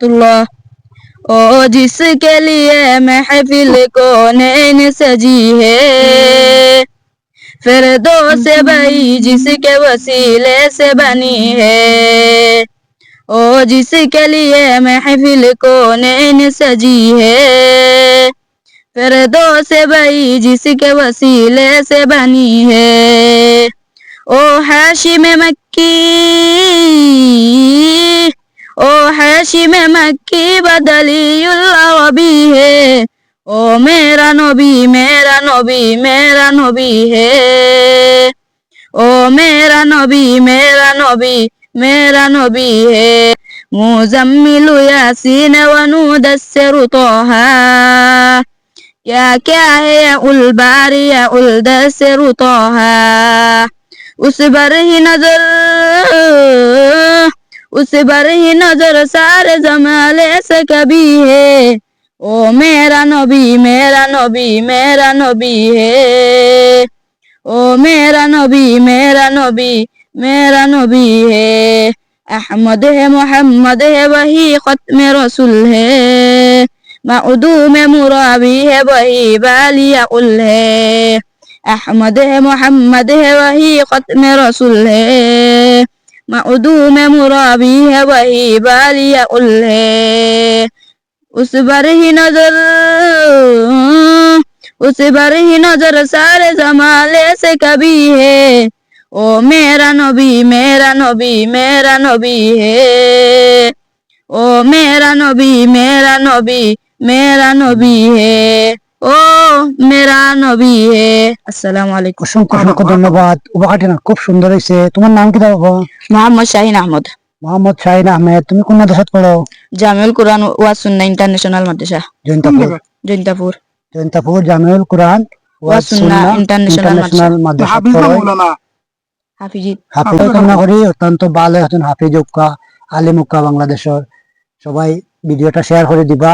अल्लाह। ओ जिसके लिए महफिल कौनैन सजी है, फिरदौस से भाई जिसके वसीले से बनी है। ओ जिसके लिए महफिल कौनैन सजी है, फिरदौस से भाई जिसके वसीले से बनी है। ओ हाशिम मक्की, ओ हाशिम मक्की बदलीउल अरबी है। ओ मेरा नबी मेरा नबी मेरा नबी है। ओ मेरा नबी मेरा नबी मेरा नबी है। मुज़म्मिल यासीन व मुदस्सिर तोहा, क्या क्या है या उल बारी या उल दस्सिर तोहा। उस पर ही नजर, उस पर ही नजर सारे जमाले से कभी है। ओ मेरा नबी मेरा नबी मेरा नबी है। ओ मेरा नबी मेरा नबी मेरा नबी है। अहमद है मोहम्मद है वही खत्म रसूल है। मऊदूम मुराबी है वही बालिया उल है। अहमद है मोहम्मद है वही खत्म रसूल है। मऊदूम मुराबी है वही बालिया उल है। उस पर ही नजर, उस पर ही नजर सारे जमाले से कभी है। ओ मेरा नबी मेरा नबी मेरा नबी है। ओ मेरा नबी मेरा नबी मेरा नबी है। ও মেরা নবী হে। আসসালামু আলাইকুম। অসংখ্য অসংখ্য ধন্যবাদ। উপহারটি না খুব সুন্দর হয়েছে। তোমার নাম কি বাবা? মোহাম্মদ শাহিন আহমদ। মোহাম্মদ শাহিন আহমেদ। তুমি কোন মাদ্রাসাত পড়ো? জামিউল কুরআন ওয়া সুন্নাহ ইন্টারন্যাশনাল মাদ্রাসা, জৈন্তাপুর। জৈন্তাপুর। জৈন্তাপুর জামিউল কুরআন ওয়া সুন্নাহ সুন্নাহ ইন্টারন্যাশনাল ইন্টারন্যাশনাল মাদ্রাসা পড়ো। হাফিজিত। হাফিজ কামনা করি অত্যন্ত ভালো একজন হাফিজ উক্কা আলিম উক্কা বাংলাদেশের। সবাই ভিডিওটা শেয়ার করে দিবা।